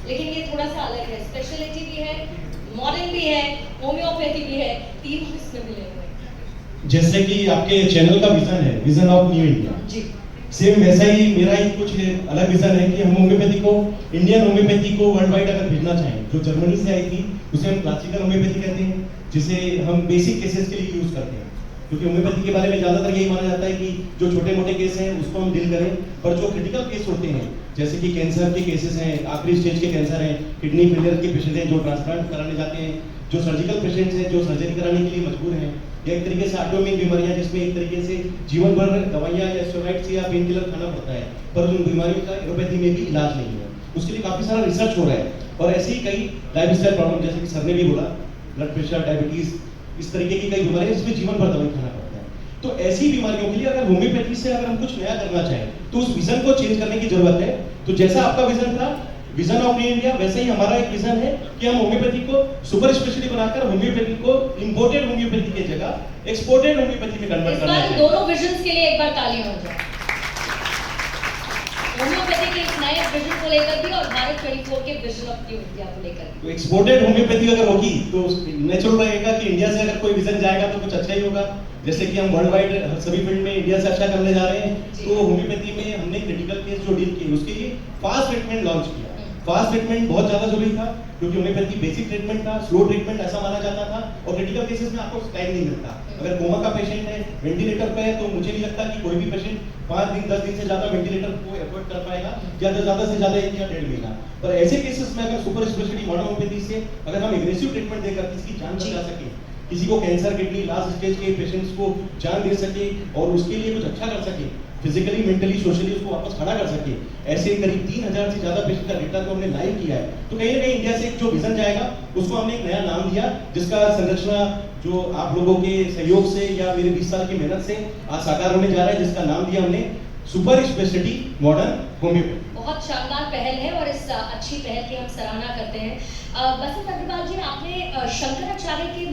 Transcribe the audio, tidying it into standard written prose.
लेकिन ये थोड़ा सा अलग है, स्पेशलिटी भी है, मॉडर्न भी है, होम्योपैथी भी है, तीनों इसमें मिले हुए हैं। जैसे कि आपके चैनल का विजन है, विजन ऑफ न्यू इंडिया, जी सेम वैसा ही मेरा ही कुछ अलग विजन है कि हम होम्योपैथी को, इंडियन होम्योपैथी को वर्ल्ड वाइड अगर भेजना चाहें, जो जर्मनी से आई थी उसे हम क्लासिकल होम्योपैथी कहते हैं, जिसे हम बेसिक केसेस के लिए यूज करते हैं, क्योंकि होम्योपैथी के बारे में ज्यादातर यही माना जाता है कि जो छोटे मोटे केस हैं उसको हम डील करें, पर जो क्रिटिकल केस होते हैं जैसे कि कैंसर के केसेस हैं, आखिरी स्टेज के कैंसर हैं, किडनी फेलियर के पेशेंट हैं जो ट्रांसप्लांट कराने जाते हैं, जो सर्जिकल पेशेंट्स हैं जो सर्जरी कराने के लिए मजबूर हैं, या एक तरीके से ऑटोइम्यून बीमारियां जिसमें एक तरीके से जीवन भर दवाइयां या स्टेरॉइड्स या पेन किलर खाना पड़ता है, पर उन बीमारियों का एलोपैथी में भी इलाज नहीं है, उसके लिए काफी सारा रिसर्च हो रहा है। और ऐसे ही कई लाइफस्टाइल प्रॉब्लम, जैसे कि सर ने भी बोला, ब्लड प्रेशर, डायबिटीज, इस तरीके की कई बीमारियां जिसमें जीवन भर दवाई खाना पड़ता है। तो ऐसी बीमारियों के लिए अगर होम्योपैथी से अगर हम कुछ नया करना चाहें तो उस विजन को चेंज करने की जरूरत है। तो जैसा आपका विजन था, विजन ऑफ न्यू इंडिया, वैसे ही हमारा एक विजन है कि हम होम्योपैथी को सुपर स्पेशलिटी बनाकर होम्योपैथी को इंपोर्टेड होम्योपैथी की जगह एक्सपोर्टेड होम्योपैथी में कन्वर्ट करना है। दोनों विजन्स के लिए एक बार तालियां हो जाए। होम्योपैथी के इस नए विजन को लेकर भी और भारत 24 के विजन ऑफ न्यू इंडिया को लेकर भी। तो एक्सपोर्टेड होम्योपैथी अगर होगी तो नेचुरल रहेगा कि इंडिया से अगर कोई विजन जाएगा तो कुछ अच्छा ही होगा। जैसे कि हम वर्ल्ड वाइड सभी फील्ड में इंडिया से अच्छा करने जा रहे हैं, तो होम्योपैथी में हमने क्रिटिकल केस जो डील किए उसके लिए फास्ट ट्रीटमेंट लॉन्च किया। फास्ट ट्रीटमेंट बहुत ज्यादा जरूरी था, क्योंकि होम्योपैथी बेसिक ट्रीटमेंट था, स्लो ट्रीटमेंट ऐसा माना जाता था, और क्रिटिकल केसेस में आपको टाइम नहीं मिलता। अगर कोमा का पेशेंट है, वेंटिलेटर पे है, तो मुझे नहीं लगता कि कोई भी पेशेंट 5 दिन 10 दिन से ज्यादा वेंटिलेटर को एफोर्ड कर पाएगा, ज्यादा से ज्यादा 1 या 1.5 महीना। पर ऐसे केसेस में अगर सुपर स्पेशलिटी मॉडर्न होम्योपैथी से अगर हम एग्रेसिव ट्रीटमेंट देकर किसी की जान बचा सके, किसी को कैंसर, किडनी, लास्ट स्टेज के पेशेंट्स को जान दे सके और उसके लिए कुछ अच्छा कर सके, फिजिकली, मेंटली, सोशली उसको वापस खड़ा कर सके, ऐसे करीब 3000 से ज्यादा पेशेंट का डेटा तो हमने लाइव किया है। तो कहीं ना कहीं इंडिया से जो विजन जाएगा उसको हमने एक नया नाम दिया, जिसका संरचना जो आप लोगों के सहयोग से या मेरे 20 साल की मेहनत से आज साकार होने जा रहा है, जिसका नाम दिया हमने सुपर स्पेशलिटी मॉडर्न होम्योपैथी। बहुत शानदार पहल है और इस अच्छी पहल की हम सराहना करते हैं। बसंत अग्रवाल जी, आपने शंकराचार्य के